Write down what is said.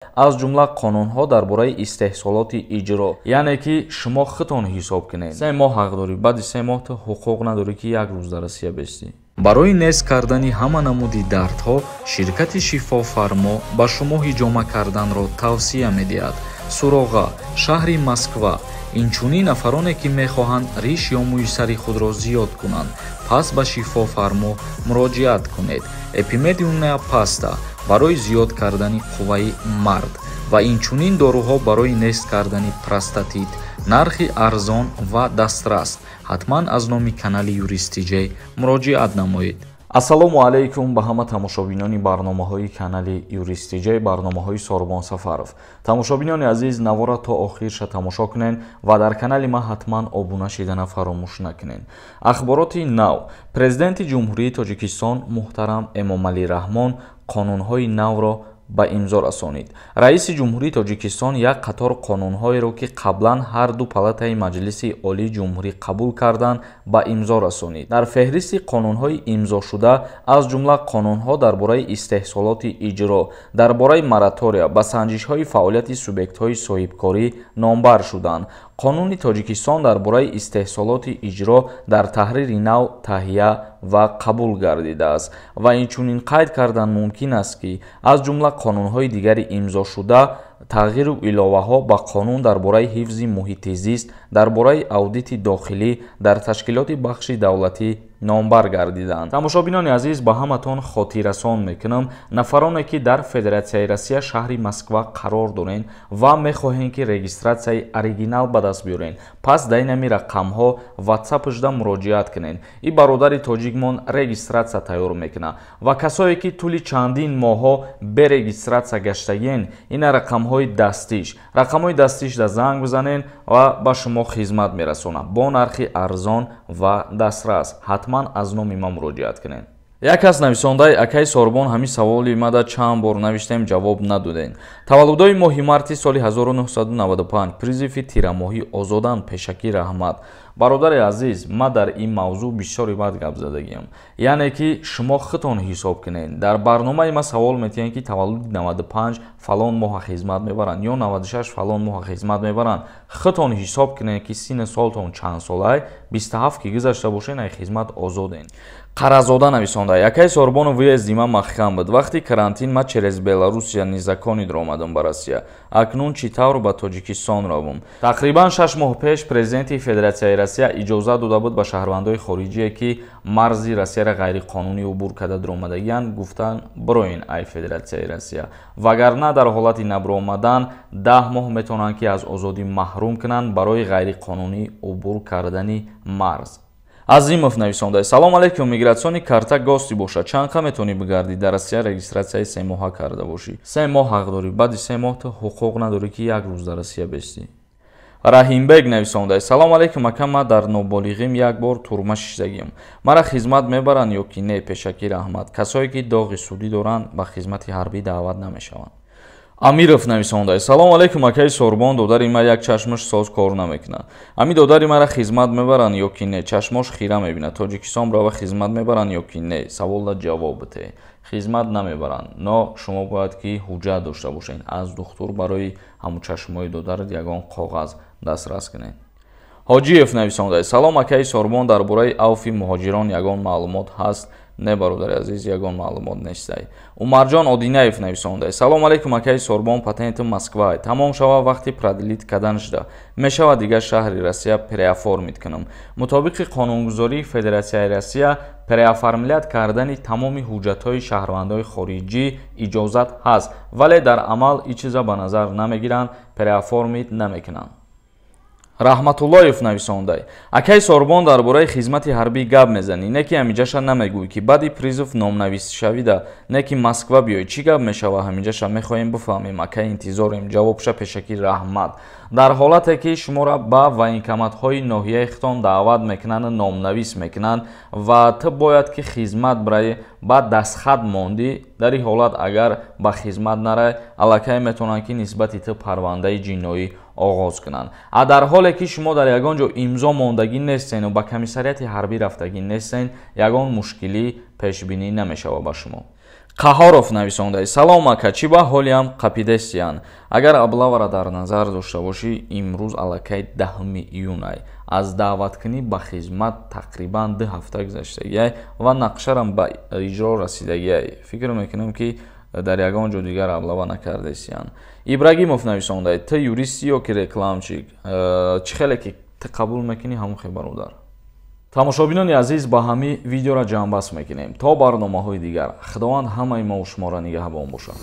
аз ҷумла қонунҳо дар бораи истеҳсолоти иҷро, яъне ки шумо худтон ҳисоб кунед. 3 моҳ ҳақ дорӣ, баъди 3 моҳ ту ҳуқуқ надорӣ ки як рӯз дар Россия бестӣ. барои нест кардани ҳама намуди дардҳо ширкати шифофармо ба шумо ҳиҷома карданро тавсия медиҳад. суроға шаҳри Москва. инчунин нафароне ки мехоҳанд риш ё мӯи сари худро зиёд кунанд, пас ба шифофармо муроҷиат кунед. эпимедиуна паста барои зиёд кардани қувваи мард ва инчунин доруҳо барои нест кардани простатит. нархи арзон ва дастрас. ҳатман аз номи канали юристиҷей муроҷиат намоед. ассалому алайкум ба ҳама тамошобинони барномаҳои канали юристиҷей, барномаҳои Сорбон Сафаров. Тамошобинони азиз, навора то охирша тамошо кунен ва дар канали ма ҳатман обуна шидана фаромӯш накунен. Ахбороти нав. Президенти ҷумҳурии Тоҷикистон муҳтарам Эмомалӣ Раҳмон қонунҳои навро ба имзо расонид. раиси ҷумҳурии Тоҷикистон як қатор қонунҳоеро ки қаблан ҳар ду палатаи маҷлиси олии ҷумҳурӣ қабул карданд ба имзо расонид. дар феҳристи қонунҳои имзошуда аз ҷумла қонунҳо дар бораи истеҳсолоти иҷро, дар бораи моратория ба санҷишҳои фаъолияти субъектҳои соҳибкорӣ номбар шуданд. қонуни Тоҷикистон дар бораи истеҳсолоти иҷро дар таҳрири нав таҳия ва қабул гардидааст ва инчунин қайд кардан мумкин аст ки аз ҷумла қонунҳои дигари имзошуда тағйиру иловаҳо ба қонун дар бораи ҳифзи муҳити зист, дар бораи аудити дохилӣ дар ташкилоти бахши давлатӣ номбар гардиданд. тамошобинони азиз, ба ҳаматон хотиррасон мекунам, нафароне ки дар Федератсияи Россия шаҳри Москва қарор дорен ва мехоҳем ки регистратсияи оригинал ба даст биёрен, пас дар инами рақамҳо WhatsApp-ижда муроҷиат кунен. и бародари тоҷикмон регистратсия тайёр мекунад ва касое ки тӯли чандин моҳҳо берегистратсия гаштагиен, ина рақамҳои дастишда занг бизанен ва ба шумо хизмат мерасонад бо нархи арзон ва дастрас. ҳатман аз номи ма муроҷиат кунед. як кас нависондаи акай Сорбон ҳамин саволи мада чанд бор навиштем, ҷавоб надодем. таваллудои моҳи марти соли 1995 призиви тирамоҳӣ озодан Пешакӣ Раҳмат. бародари азиз, ма дар ин мавзӯъ бисёри бад гап задагиам, яъне ки шумо худтон ҳисоб кунед. дар барномаи ма савол метиҳед ки таваллуди 95 фалон моҳа хизмат мебаранд ё 96 фалон моҳа хизмат мебаранд. худтон ҳисоб кунед ки синни солтон чанд солай, 27 ки гузашта бошед, ай хизмат озоден. Қаразода нависонда: якай Сорбону выезди ма махкам буд. вақти карантин ма через Беларусия незаконид омадам ба Россия. акнун чӣ тавр ба Тоҷикистон равум. тақрибан 6 моҳ пеш президенти Федератсияи Россия иҷозат дода буд ба шаҳрвандои хориҷие ки марзи Россияро ғайриқонунӣ убур карда дуромадагиянд, гуфтан бироин ай Федератсияи Россия, вагарна дар ҳолати набиромадан 10 моҳ метавонанд ки аз озодӣ маҳрум кунанд барои ғайриқонунӣ убур кардани марз. Азимов нависонда: салом алейкум, мигратсиони карта гости бошад, чанд қа метавонӣ бигарди дар Россия регистратсияи 3 моҳа карда бошӣ. 3 моҳ ҳақ дорӣ, баъди 3 моҳ ту ҳуқуқ надорӣ ки як рӯз дар Россия бестӣ. Раҳимбек нависонда: салом алейкум ака, ма дар ноболиғим як бор турма шиштагиам. Мара хизмат мебаранд ё ки не? Пешакӣ Раҳмат. касое ки доғи судӣ доранд ба хизмати ҳарбӣ даъват намешаванд. Амиров нависонда: салом алейкум акай Сорбон, додари ма як чашмаш соз кор намекунад. ами додари мара хизмат мебаранд ё ки не? чашмош хира мебинад. Тоҷикистон брава хизмат мебаранд ё ки не? савола ҷавоб бите. хизмат намебаранд, но шумо бояд ки ҳуҷҷат дошта бошед. аз духтур барои ҳамун чашмои додарат ягон коғаз дастрас кунед. ҳоҷиев нависонда: салом акай Сорбон, дар бораи авфи муҳоҷирон ягон маълумот ҳаст? не бародари азиз, ягон маълумот нестай. Умарҷон Одинаев нависонда: салом алейкум акай Сорбон, патенти Москва тамом шава, вақти продлит кардан шуда мешава дигар шаҳри Россия переоформит кунам. мутобиқи қонунгузории Федератсияи Россия переоформилят кардани тамоми ҳуҷҷатҳои шаҳрвандои хориҷӣ иҷозат ҳаст, вале дар амал ин чиза ба назар намегиранд, переоформит намекунанд. Раҳматуллоев нависондай: акай Сорбон, дар бораи хизмати ҳарбӣ гап мезанӣ, не ки ҳамиҷаша намегӯӣ ки баъди призив номнавис шавида, не ки Москва биёӣ. чӣ гап мешава ҳамиҷаша? мехоҳем бифаҳмем. акай интизорем. ҷавобша Пешакӣ Раҳмат. дар ҳолате ки шуморо ба военкоматҳои ноҳияи хитон даъват мекунанд, номнавис мекунанд ва ту бояд ки хизмат барои ба дастхат мондӣ, дар ин ҳолат агар ба хизмат нарай, аллакай метавонанд ки нисбати ту парвандаи ҷиноӣ оғоз кунанд. а дар ҳоле ки шумо дар ягон ҷо имзо мондагӣ нестен ва ба комиссарияти ҳарбӣ рафтагӣ нестен, ягон мушкилӣ пешбинӣ намешава ба шумо. Қаҳоров нависондаи салом ака, чӣ ба ҳолиам қапидестиян. Агар аблавара дар назар дошта бошӣ, имрӯз аллакай 10 июнай. Аз даъваткунӣ ба хизмат тақрибан 2 ҳафта гузаштагиай ва нақшарам ба иҷро расидагиай. Фикр мекунам ки дар ягон ҷо дигар аблава накардестиян. Ибрагимов нависондаи ту юристӣ ё ки рекламчӣ? Чӣ хеле ки ту қабул мекунӣ ҳамон хел бародар. тамошобинони азиз, ба ҳамин видеоро ҷамъбаст мекунем. То барномаҳои дигар, худованд ҳамаи мо шуморо нигаҳбон бошад.